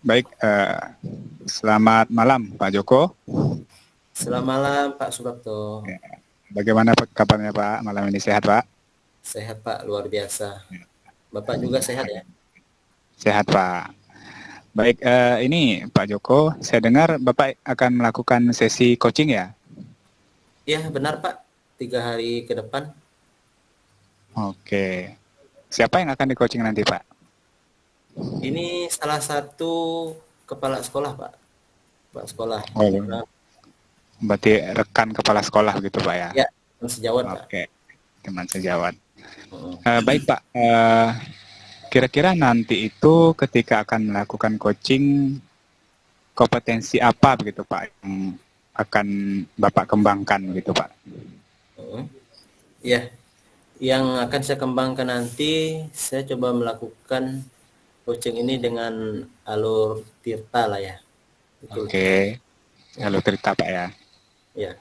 Baik, selamat malam Pak Joko. Selamat malam Pak Suprapto. Bagaimana kabarnya Pak? Malam ini sehat Pak? Sehat Pak, luar biasa. Bapak juga sehat ya? Sehat Pak. Baik, ini Pak Joko, saya dengar Bapak akan melakukan sesi coaching ya? Iya benar Pak, 3 hari ke depan. Oke. Siapa yang akan di coaching nanti Pak? Ini salah satu kepala sekolah Pak. Pak sekolah. Oh, berarti rekan kepala sekolah gitu Pak ya? Ya, sejawat Pak. Oke, teman sejawat. Hmm. Baik Pak, kira-kira nanti itu ketika akan melakukan coaching, kompetensi apa begitu Pak yang akan Bapak kembangkan begitu Pak? Ya, yang akan saya kembangkan nanti, saya coba melakukan coaching ini dengan alur Tirta lah ya. Oke, alur Tirta Pak ya. Ya.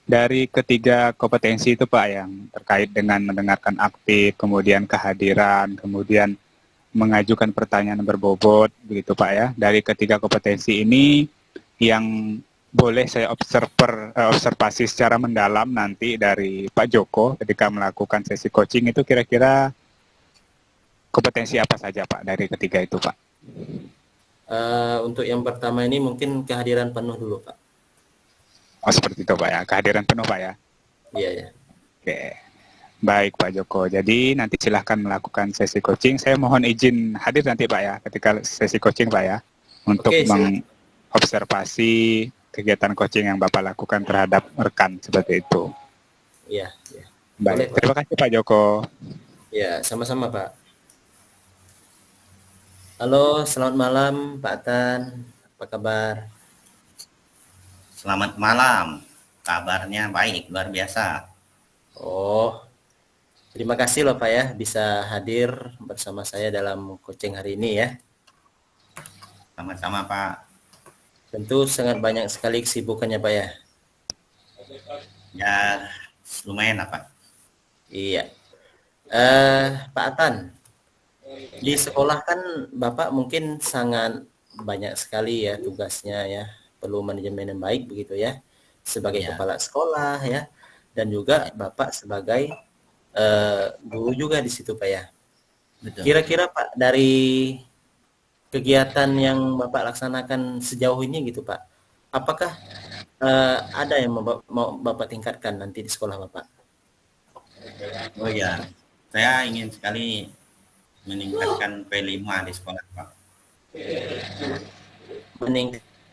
Dari ketiga kompetensi itu Pak yang terkait dengan mendengarkan aktif, kemudian kehadiran, kemudian mengajukan pertanyaan berbobot, begitu Pak ya. Dari ketiga kompetensi ini yang boleh saya observasi secara mendalam nanti dari Pak Joko ketika melakukan sesi coaching itu kira-kira kompetensi apa saja Pak dari ketiga itu Pak? Untuk yang pertama ini mungkin kehadiran penuh dulu Pak. Oh seperti itu Pak ya, kehadiran penuh Pak ya? Iya ya. Oke. Baik Pak Joko, jadi nanti silahkan melakukan sesi coaching. Saya mohon izin hadir nanti Pak ya, ketika sesi coaching Pak ya, untuk mengobservasi kegiatan coaching yang Bapak lakukan terhadap rekan seperti itu. Iya. Ya. Baik, terima kasih Pak Joko. Ya, sama-sama Pak. Halo, selamat malam Pak Tan, apa kabar? Selamat malam, kabarnya baik, luar biasa. Oh, terima kasih loh Pak ya bisa hadir bersama saya dalam coaching hari ini ya. Sama-sama Pak. Tentu sangat banyak sekali kesibukannya Pak ya. Ya, lumayan lah Pak. Iya. Pak Atan, di sekolah kan Bapak mungkin sangat banyak sekali ya tugasnya ya, perlu manajemen yang baik begitu ya, sebagai kepala sekolah ya, dan juga Bapak sebagai guru juga di situ Pak ya. Betul. Kira-kira Pak dari kegiatan yang Bapak laksanakan sejauh ini gitu Pak, apakah ada yang mau Bapak tingkatkan nanti di sekolah Bapak? Oh ya, saya ingin sekali meningkatkan P5 di sekolah Pak.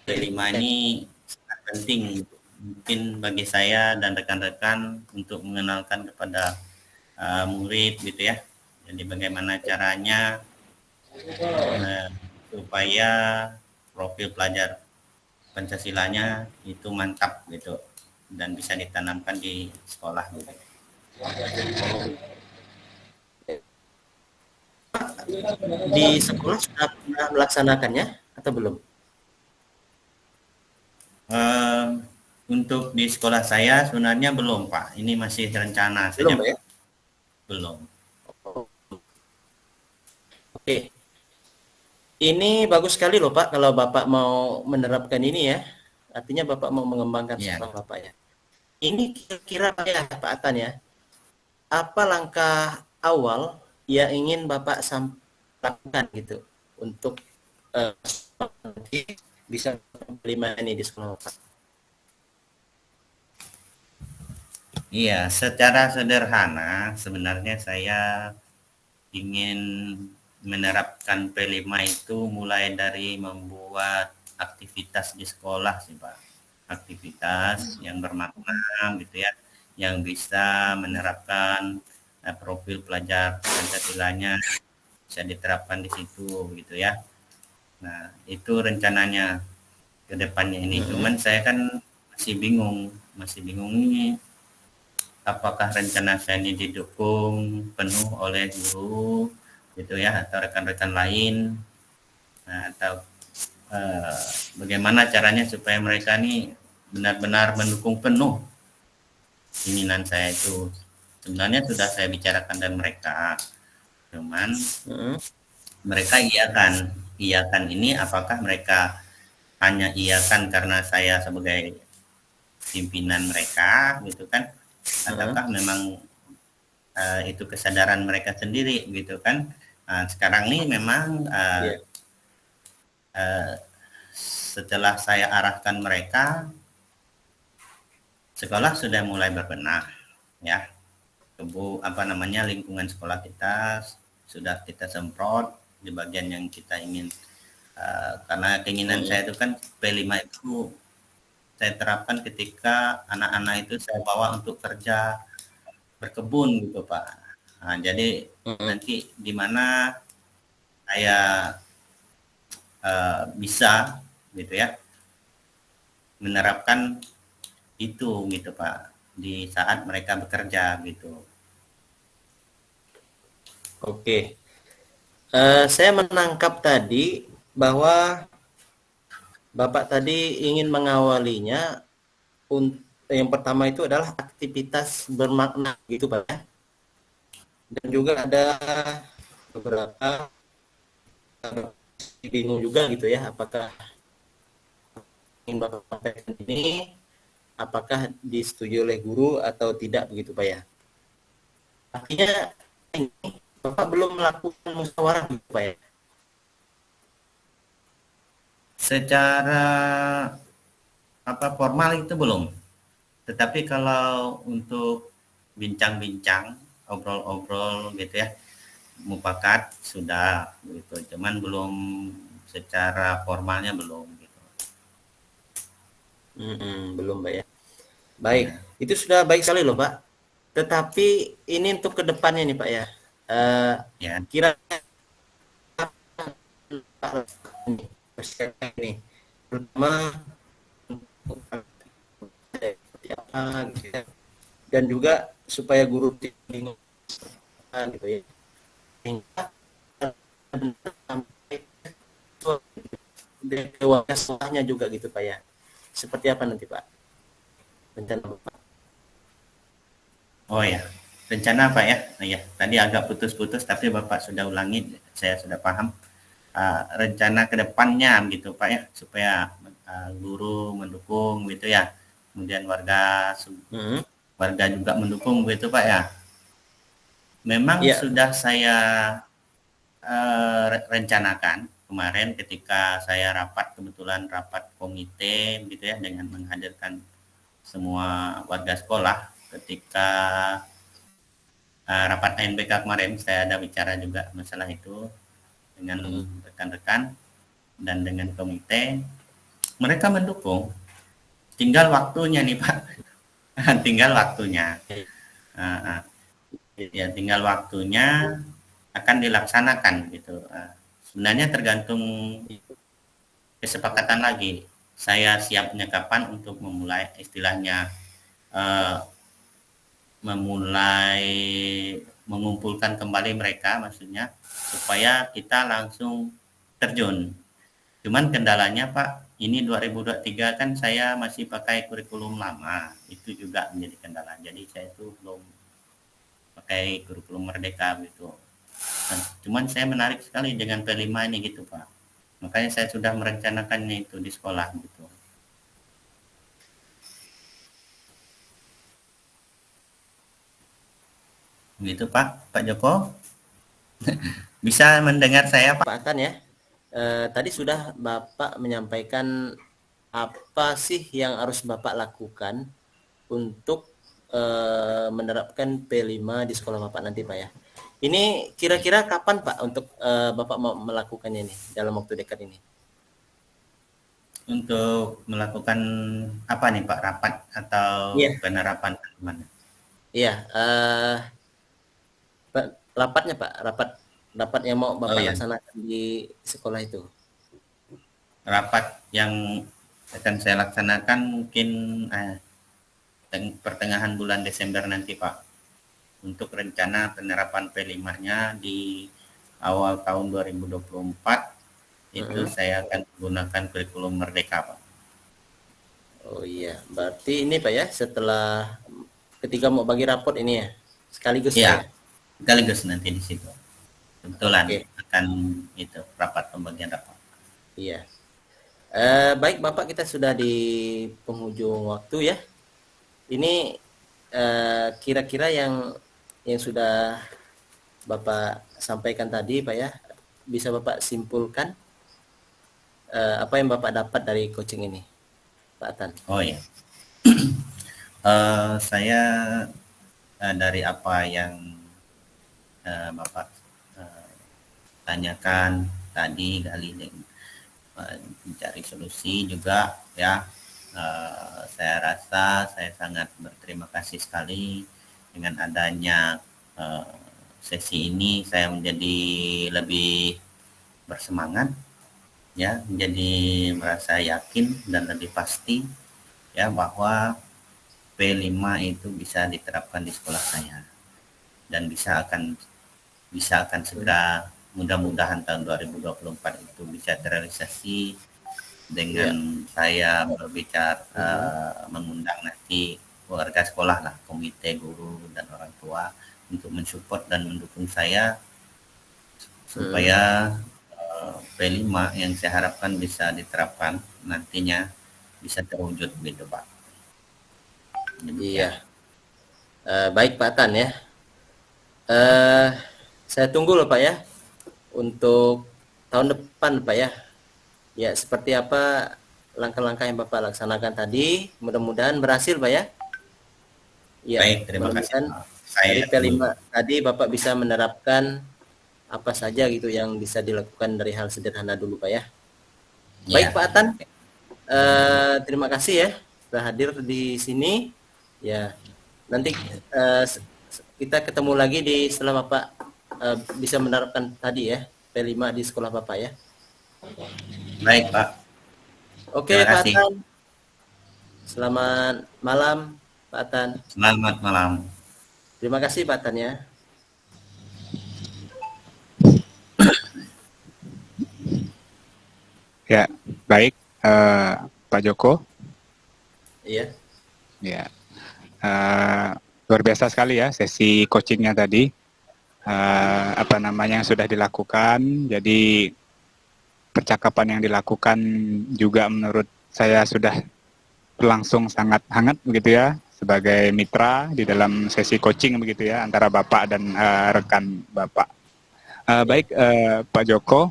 P5 ini sangat penting mungkin bagi saya dan rekan-rekan untuk mengenalkan kepada murid gitu ya. Jadi bagaimana caranya supaya profil pelajar Pancasilanya itu mantap gitu dan bisa ditanamkan di sekolah gitu. Di sekolah sudah pernah melaksanakannya atau belum? Untuk di sekolah saya sebenarnya belum Pak, ini masih rencana saja. Belum ya? Belum. Oke. Ini bagus sekali loh Pak kalau Bapak mau menerapkan ini ya. Artinya Bapak mau mengembangkan sekolah Bapak ya. Ini kira-kira ya Pak Atan ya, apa langkah awal yang ingin Bapak lakukan gitu untuk bisa menerima ini di sekolah Bapak? Iya, secara sederhana sebenarnya saya ingin menerapkan P5 itu mulai dari membuat aktivitas di sekolah sih Pak. Aktivitas yang bermakna gitu ya, yang bisa menerapkan profil pelajar Pancasilanya bisa diterapkan di situ gitu ya. Nah, itu rencananya ke depannya ini. Cuman saya kan masih bingung nih apakah rencana saya ini didukung penuh oleh guru gitu ya atau rekan-rekan lain, nah, atau bagaimana caranya supaya mereka ini benar-benar mendukung penuh keinginan saya itu. Sebenarnya sudah saya bicarakan dengan mereka, cuman mereka iya kan iyakan ini apakah mereka hanya iyakan karena saya sebagai pimpinan mereka gitu kan, ataukah memang itu kesadaran mereka sendiri gitu kan. Sekarang ini memang setelah saya arahkan mereka, sekolah sudah mulai berbenah ya. Lingkungan sekolah kita sudah kita semprot di bagian yang kita ingin, karena keinginan saya itu kan P5 itu saya terapkan ketika anak-anak itu saya bawa untuk kerja berkebun gitu Pak. Jadi nanti di mana saya bisa gitu ya menerapkan itu gitu Pak di saat mereka bekerja gitu. Oke. Saya menangkap tadi bahwa Bapak tadi ingin mengawalinya yang pertama itu adalah aktivitas bermakna gitu Pak ya. Dan juga ada beberapa bingung juga gitu ya, apakah ingin Bapak sampaikan ini apakah disetujui oleh guru atau tidak begitu Pak ya. Artinya ini Bapak belum melakukan musyawarah gitu Pak ya. Secara formal itu belum. Tetapi kalau untuk bincang-bincang, obrol-obrol gitu ya, mufakat sudah gitu. Cuman belum secara formalnya belum gitu. Belum Pak ya. Baik, itu sudah baik sekali loh Pak. Tetapi ini untuk kedepannya nih Pak ya. Kira ini pertama seperti apa gitu ya. Dan juga supaya guru bingung gitu ya. Hingga sampai dewasanya juga gitu Pak ya. Seperti apa nanti Pak rencana Bapak? Oh ya, rencana apa ya? Ya, tadi agak putus-putus tapi Bapak sudah ulangi, saya sudah paham. Rencana kedepannya gitu Pak ya, supaya guru mendukung gitu ya, kemudian warga juga mendukung gitu Pak ya. Memang sudah saya rencanakan kemarin ketika saya kebetulan rapat komite gitu ya, dengan menghadirkan semua warga sekolah. Ketika rapat ANBK kemarin saya ada bicara juga masalah itu dengan rekan-rekan dan dengan komite. Mereka mendukung, tinggal waktunya nih Pak. Tinggal waktunya ya, tinggal waktunya akan dilaksanakan gitu. Sebenarnya tergantung kesepakatan lagi, saya siapnya kapan untuk memulai istilahnya mengumpulkan kembali mereka, maksudnya supaya kita langsung terjun. Cuman kendalanya Pak, ini 2023 kan saya masih pakai kurikulum lama, itu juga menjadi kendala. Jadi saya itu belum pakai kurikulum merdeka gitu. Nah, cuman saya menarik sekali dengan P5 ini gitu Pak. Makanya saya sudah merencanakannya itu di sekolah gitu. Gitu Pak Joko. Bisa mendengar saya Pak? Pak Atan ya. Tadi sudah Bapak menyampaikan apa sih yang harus Bapak lakukan untuk menerapkan P5 di sekolah Bapak nanti Pak ya. Ini kira-kira kapan Pak untuk Bapak mau melakukannya nih dalam waktu dekat ini? Untuk melakukan apa nih Pak, rapat atau penerapan mana? Iya, rapatnya Pak, rapat yang mau Bapak laksanakan di sekolah itu. Rapat yang akan saya laksanakan mungkin pertengahan bulan Desember nanti Pak, untuk rencana penerapan P5-nya di awal tahun 2024 itu saya akan menggunakan kurikulum merdeka Pak. Oh iya, berarti ini Pak ya, setelah ketika mau bagi raport ini ya, sekaligus ya? Sekaligus nanti di situ kebetulan melaksanakan itu pembagian rapat. Iya. Baik Bapak, kita sudah di penghujung waktu ya. Ini kira-kira yang sudah Bapak sampaikan tadi Pak ya, bisa Bapak simpulkan apa yang Bapak dapat dari coaching ini, Pak Atan? Oh ya, saya dari apa yang Bapak tanyakan tadi kali mencari solusi juga ya, saya rasa saya sangat berterima kasih sekali dengan adanya sesi ini. Saya menjadi lebih bersemangat ya, menjadi merasa yakin dan lebih pasti ya bahwa P5 itu bisa diterapkan di sekolah saya dan bisa akan segera, mudah-mudahan tahun 2024 itu bisa terrealisasi dengan saya berbicara mengundang nanti warga sekolah lah, komite guru dan orang tua untuk mensupport dan mendukung saya supaya P5 yang saya harapkan bisa diterapkan nantinya bisa terwujud gitu Pak. Iya. Baik Pak Atan ya. Saya tunggu loh Pak ya untuk tahun depan Pak ya. Ya, seperti apa langkah-langkah yang Bapak laksanakan tadi, mudah-mudahan berhasil Pak ya. Ya, baik, terima kasih Pak. Dari P5 tadi Bapak bisa menerapkan apa saja gitu yang bisa dilakukan dari hal sederhana dulu Pak ya. Baik Pak Atan, terima kasih ya sudah hadir di sini. Ya, nanti kita ketemu lagi setelah Bapak bisa menerapkan tadi ya P5 di sekolah Bapak ya. Baik Pak. Oke Pak Atan. Selamat malam Pak Atan. Selamat malam. Terima kasih Pak Atan ya. Ya, baik Pak Joko. Iya. Ya, luar biasa sekali ya sesi coachingnya tadi. Apa namanya yang sudah dilakukan. Jadi percakapan yang dilakukan juga menurut saya sudah berlangsung sangat hangat begitu ya, sebagai mitra di dalam sesi coaching begitu ya antara Bapak dan rekan Bapak. Baik Pak Joko.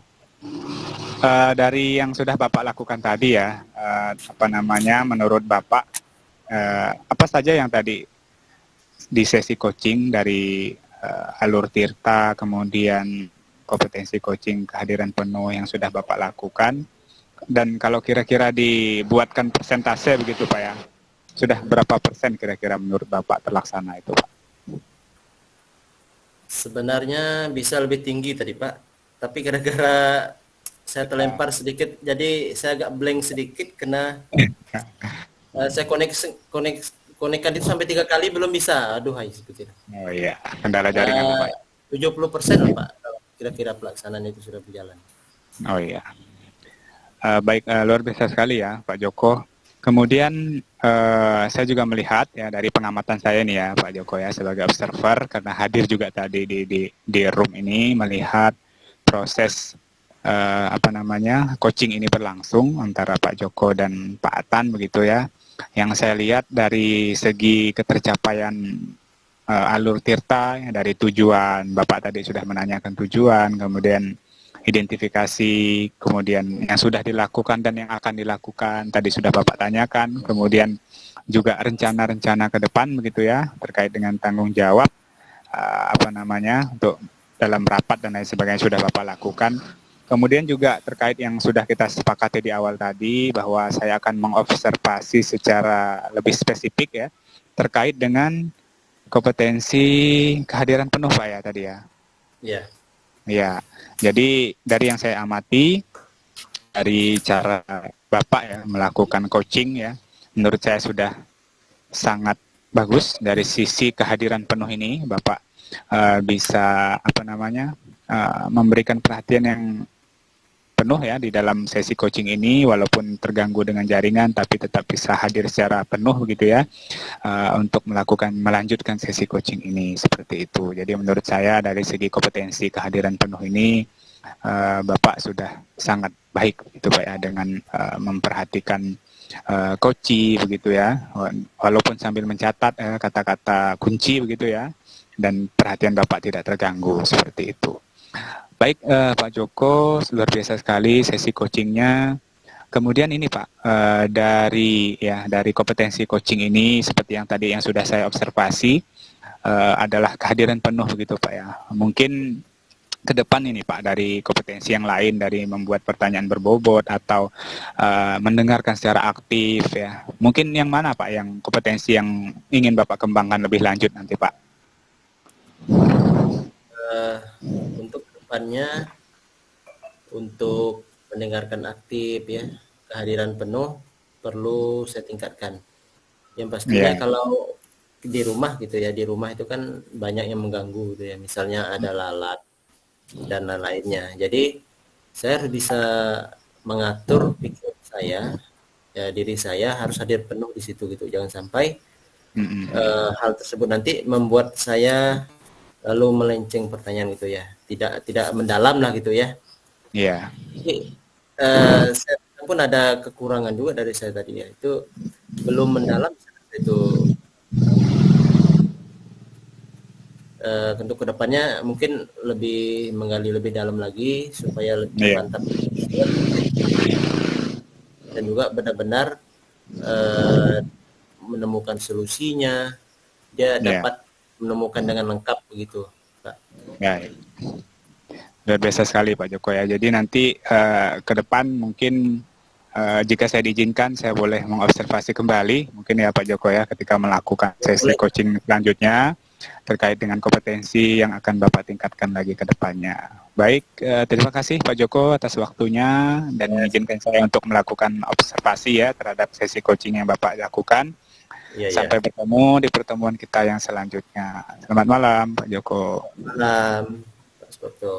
Dari yang sudah Bapak lakukan tadi ya, apa namanya, menurut Bapak apa saja yang tadi di sesi coaching dari Alur Tirta, kemudian kompetensi coaching kehadiran penuh yang sudah Bapak lakukan, dan kalau kira-kira dibuatkan persentase begitu Pak ya, sudah berapa persen kira-kira menurut Bapak terlaksana itu Pak? Sebenarnya bisa lebih tinggi tadi Pak, tapi gara-gara saya terlempar sedikit, jadi saya agak blank sedikit karena saya konekkan itu sampai 3 kali belum bisa. Aduh, hai seperti itu. Oh iya, kendala jaringan Pak. 70% Pak, kira-kira pelaksanaan itu sudah berjalan. Oh iya. Baik, luar biasa sekali ya Pak Joko. Kemudian saya juga melihat ya dari pengamatan saya nih ya Pak Joko ya sebagai observer, karena hadir juga tadi di room ini melihat proses apa namanya coaching ini berlangsung antara Pak Joko dan Pak Atan begitu ya. Yang saya lihat dari segi ketercapaian Alur Tirta ya, dari tujuan, Bapak tadi sudah menanyakan tujuan, kemudian identifikasi, kemudian yang sudah dilakukan dan yang akan dilakukan tadi sudah Bapak tanyakan, kemudian juga rencana-rencana ke depan begitu ya terkait dengan tanggung jawab apa namanya untuk dalam rapat dan lain sebagainya sudah Bapak lakukan. Kemudian juga terkait yang sudah kita sepakati di awal tadi bahwa saya akan mengobservasi secara lebih spesifik ya terkait dengan kompetensi kehadiran penuh Pak ya tadi ya. Iya. Ya, jadi dari yang saya amati dari cara Bapak ya melakukan coaching ya, menurut saya sudah sangat bagus dari sisi kehadiran penuh ini. Bapak bisa apa namanya memberikan perhatian yang penuh ya di dalam sesi coaching ini, walaupun terganggu dengan jaringan tapi tetap bisa hadir secara penuh begitu ya untuk melanjutkan sesi coaching ini seperti itu. Jadi menurut saya dari segi kompetensi kehadiran penuh ini Bapak sudah sangat baik itu Pak ya, dengan memperhatikan koci begitu ya, walaupun sambil mencatat kata-kata kunci begitu ya, dan perhatian Bapak tidak terganggu seperti itu. Baik Pak Joko, luar biasa sekali sesi coachingnya. Kemudian ini Pak, dari kompetensi coaching ini seperti yang tadi yang sudah saya observasi adalah kehadiran penuh begitu Pak ya. Mungkin ke depan ini Pak, dari kompetensi yang lain, dari membuat pertanyaan berbobot atau mendengarkan secara aktif ya. Mungkin yang mana Pak, yang kompetensi yang ingin Bapak kembangkan lebih lanjut nanti Pak? Untuk depannya, untuk mendengarkan aktif ya, kehadiran penuh perlu saya tingkatkan. Yang pastinya kalau di rumah gitu ya, di rumah itu kan banyak yang mengganggu gitu ya, misalnya ada lalat dan lain-lainnya. Jadi saya harus bisa mengatur pikiran saya, ya, diri saya harus hadir penuh di situ gitu. Jangan sampai hal tersebut nanti membuat saya lalu melenceng pertanyaan gitu ya, tidak mendalam lah gitu ya. Iya. Jadi saya pun ada kekurangan juga dari saya tadi ya, itu belum mendalam itu. Untuk kedepannya mungkin lebih menggali lebih dalam lagi supaya lebih mantap dan juga benar-benar menemukan solusinya, dia dapat menemukan dengan lengkap begitu Pak. Ya, luar biasa sekali Pak Joko ya. Jadi nanti ke depan mungkin jika saya diizinkan, saya boleh mengobservasi kembali mungkin ya Pak Joko ya, ketika melakukan sesi coaching selanjutnya terkait dengan kompetensi yang akan Bapak tingkatkan lagi ke depannya. Baik, terima kasih Pak Joko atas waktunya dan mengizinkan saya untuk melakukan observasi ya terhadap sesi coaching yang Bapak lakukan. Sampai bertemu di pertemuan kita yang selanjutnya. Selamat malam Pak Joko. Malam Pak Spoto.